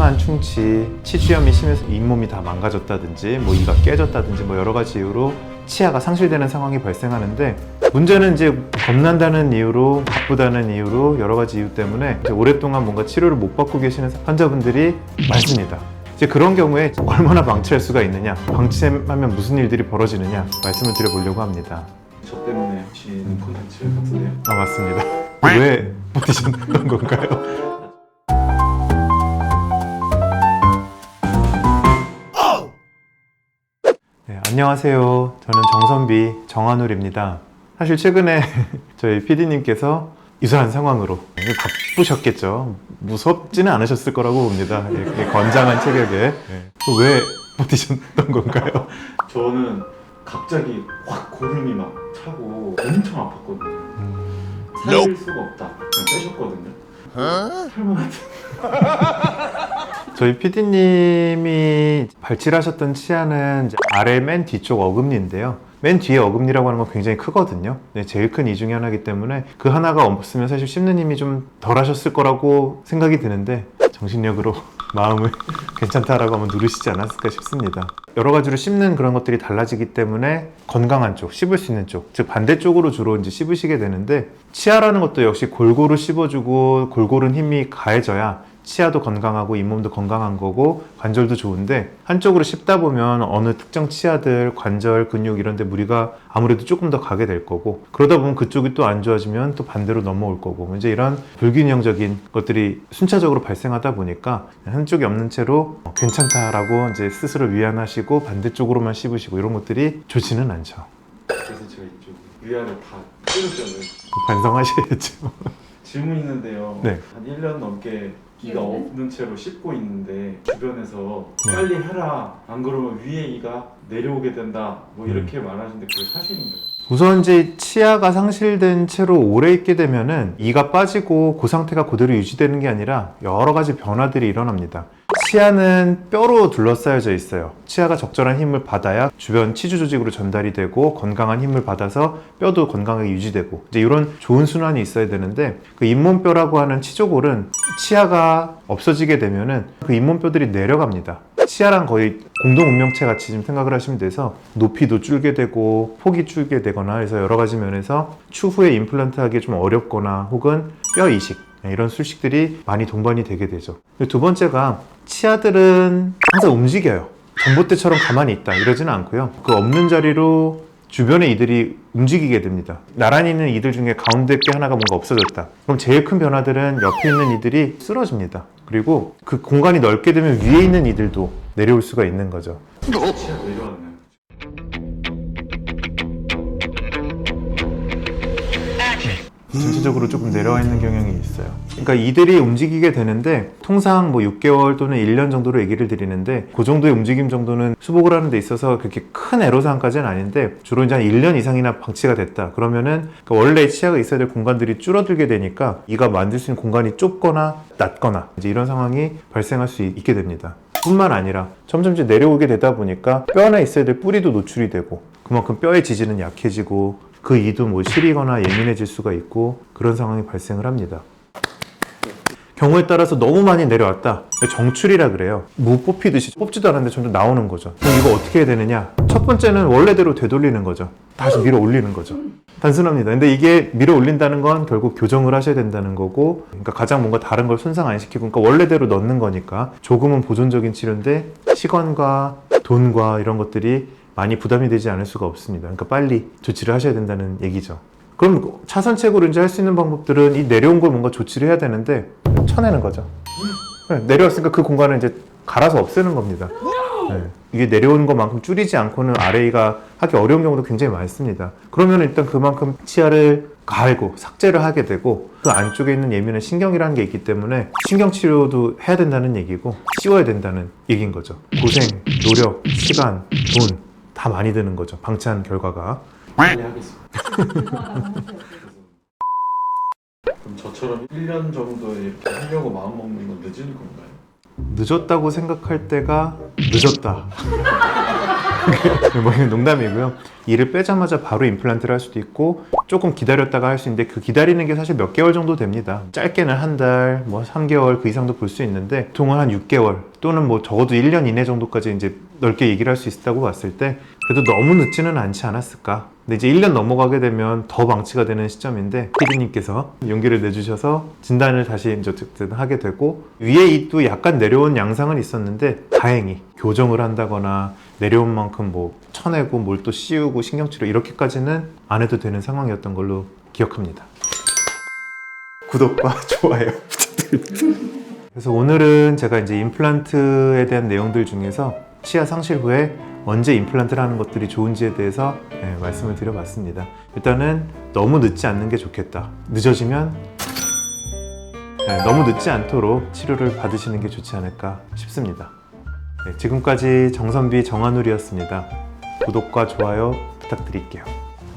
심한 충치, 치주염이 심해서 잇몸이 다 망가졌다든지 뭐 이가 깨졌다든지 뭐 여러 가지 이유로 치아가 상실되는 상황이 발생하는데, 문제는 이제 겁난다는 이유로, 바쁘다는 이유로, 여러 가지 이유 때문에 이제 오랫동안 뭔가 치료를 못 받고 계시는 환자분들이 많습니다. 이제 그런 경우에 얼마나 방치할 수가 있느냐, 방치하면 무슨 일들이 벌어지느냐 말씀을 드려보려고 합니다. 저 때문에 하신 콘텐츠 같은데요? 아, 맞습니다. 왜 버티셨던 건가요? 네, 안녕하세요. 저는 정선비 정한울입니다. 사실 최근에 저희 PD님께서 이상한 상황으로 바쁘셨겠죠. 무섭지는 않으셨을 거라고 봅니다. 이렇게 건장한 체격에. 네. 왜 버티셨던 건가요? 저는 갑자기 확 고름이 막 차고 엄청 아팠거든요. 살릴 수가 없다. 그냥 빼셨거든요. 살만 저희 PD님이 발치하셨던 치아는 이제 아래 맨 뒤쪽 어금니인데요. 맨 뒤에 어금니라고 하는 건 굉장히 크거든요. 네, 제일 큰 이 중에 하나이기 때문에 그 하나가 없으면 사실 씹는 힘이 좀 덜 하셨을 거라고 생각이 드는데, 정신력으로 마음을 괜찮다라고 한번 누르시지 않았을까 싶습니다. 여러 가지로 씹는 그런 것들이 달라지기 때문에 건강한 쪽, 씹을 수 있는 쪽, 즉 반대쪽으로 주로 이제 씹으시게 되는데, 치아라는 것도 역시 골고루 씹어주고 골고루 힘이 가해져야 치아도 건강하고 잇몸도 건강한 거고 관절도 좋은데, 한쪽으로 씹다 보면 어느 특정 치아들, 관절, 근육 이런 데 무리가 아무래도 조금 더 가게 될 거고, 그러다 보면 그쪽이 또 안 좋아지면 또 반대로 넘어올 거고, 이제 이런 불균형적인 것들이 순차적으로 발생하다 보니까 한쪽이 없는 채로 괜찮다라고 이제 스스로 위안하시고 반대쪽으로만 씹으시고 이런 것들이 좋지는 않죠. 그래서 제가 이쪽 위아래 다 찌르잖아요. 반성하셔야죠. 질문 있는데요. 네. 한 1년 넘게 이가 없는 채로 씹고 있는데 주변에서 네. 빨리 해라, 안 그러면 위에 이가 내려오게 된다, 뭐 이렇게 말하시는데 그게 사실인가요? 우선 이제 치아가 상실된 채로 오래 있게 되면은 이가 빠지고 그 상태가 그대로 유지되는 게 아니라 여러 가지 변화들이 일어납니다. 치아는 뼈로 둘러싸여져 있어요. 치아가 적절한 힘을 받아야 주변 치주 조직으로 전달이 되고 건강한 힘을 받아서 뼈도 건강하게 유지되고, 이제 이런 좋은 순환이 있어야 되는데, 그 잇몸뼈라고 하는 치조골은 치아가 없어지게 되면은 그 잇몸뼈들이 내려갑니다. 치아랑 거의 공동 운명체 같이 좀 생각을 하시면 돼서 높이도 줄게 되고 폭이 줄게 되거나 해서 여러 가지 면에서 추후에 임플란트 하기 좀 어렵거나 혹은 뼈 이식, 이런 술식들이 많이 동반이 되게 되죠. 두 번째가, 치아들은 항상 움직여요. 전봇대처럼 가만히 있다 이러지는 않고요. 그 없는 자리로 주변의 이들이 움직이게 됩니다. 나란히 있는 이들 중에 가운데 게 하나가 뭔가 없어졌다. 그럼 제일 큰 변화들은 옆에 있는 이들이 쓰러집니다. 그리고 그 공간이 넓게 되면 위에 있는 이들도 내려올 수가 있는 거죠. 치아 내려왔나요? 전체적으로 조금 내려와 있는 경향이 있어요. 그러니까 이들이 움직이게 되는데, 통상 뭐 6개월 또는 1년 정도로 얘기를 드리는데, 그 정도의 움직임 정도는 수복을 하는 데 있어서 그렇게 큰 애로사항까지는 아닌데, 주로 이제 한 1년 이상이나 방치가 됐다 그러면은 원래 치아가 있어야 될 공간들이 줄어들게 되니까 이가 만들 수 있는 공간이 좁거나 낮거나 이제 이런 상황이 발생할 수 있게 됩니다. 뿐만 아니라 점점 이제 내려오게 되다 보니까 뼈 안에 있어야 될 뿌리도 노출이 되고, 그만큼 뼈의 지지는 약해지고 그 이도 뭐 시리거나 예민해질 수가 있고, 그런 상황이 발생을 합니다. 경우에 따라서 너무 많이 내려왔다, 정출이라 그래요. 무 뽑히듯이 뽑지도 않았는데 점점 나오는 거죠. 그럼 이거 어떻게 해야 되느냐? 첫 번째는 원래대로 되돌리는 거죠. 다시 밀어 올리는 거죠. 단순합니다. 근데 이게 밀어 올린다는 건 결국 교정을 하셔야 된다는 거고, 그러니까 가장 뭔가 다른 걸 손상 안 시키고, 그러니까 원래대로 넣는 거니까 조금은 보존적인 치료인데 시간과 돈과 이런 것들이 많이 부담이 되지 않을 수가 없습니다. 그러니까 빨리 조치를 하셔야 된다는 얘기죠. 그럼 차선책으로 이제 할 수 있는 방법들은, 이 내려온 걸 뭔가 조치를 해야 되는데 쳐내는 거죠. 내려왔으니까 그 공간을 이제 갈아서 없애는 겁니다. 네. 이게 내려오는 것만큼 줄이지 않고는 아래이가 하기 어려운 경우도 굉장히 많습니다. 그러면 일단 그만큼 치아를 갈고 삭제를 하게 되고, 그 안쪽에 있는 예민한 신경이라는 게 있기 때문에 신경치료도 해야 된다는 얘기고, 씌워야 된다는 얘기인 거죠. 고생, 노력, 시간, 돈 다 많이 드는 거죠. 방치한 결과가. 빨리 하겠습니다. 그럼 저처럼 1년 정도에 이렇게 하려고 마음먹는 건 늦은 건가요? 늦었다고 생각할 때가 늦었다. 뭐 이건 농담이고요. 이를 빼자마자 바로 임플란트를 할 수도 있고 조금 기다렸다가 할 수 있는데 그 기다리는 게 사실 몇 개월 정도 됩니다. 짧게는 한 달, 뭐 3개월 그 이상도 볼 수 있는데 보통은 한 6개월 또는 뭐 적어도 1년 이내 정도까지 이제 넓게 얘기를 할 수 있다고 봤을 때 그래도 너무 늦지는 않지 않았을까. 근데 이제 1년 넘어가게 되면 더 방치가 되는 시점인데 피디님께서 용기를 내주셔서 진단을 다시 이제 어쨌든 하게 되고 위에 입도 약간 내려온 양상은 있었는데 다행히 교정을 한다거나 내려온 만큼 뭐 쳐내고 뭘 또 씌우고 신경치료 이렇게까지는 안 해도 되는 상황이었던 걸로 기억합니다. 구독과 좋아요 부탁드립니다. 그래서 오늘은 제가 이제 임플란트에 대한 내용들 중에서 치아 상실 후에 언제 임플란트를 하는 것들이 좋은지에 대해서 말씀을 드려봤습니다. 일단은 너무 늦지 않는 게 좋겠다. 늦어지면 너무 늦지 않도록 치료를 받으시는 게 좋지 않을까 싶습니다. 지금까지 정선비 정한울이었습니다. 구독과 좋아요 부탁드릴게요.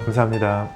감사합니다.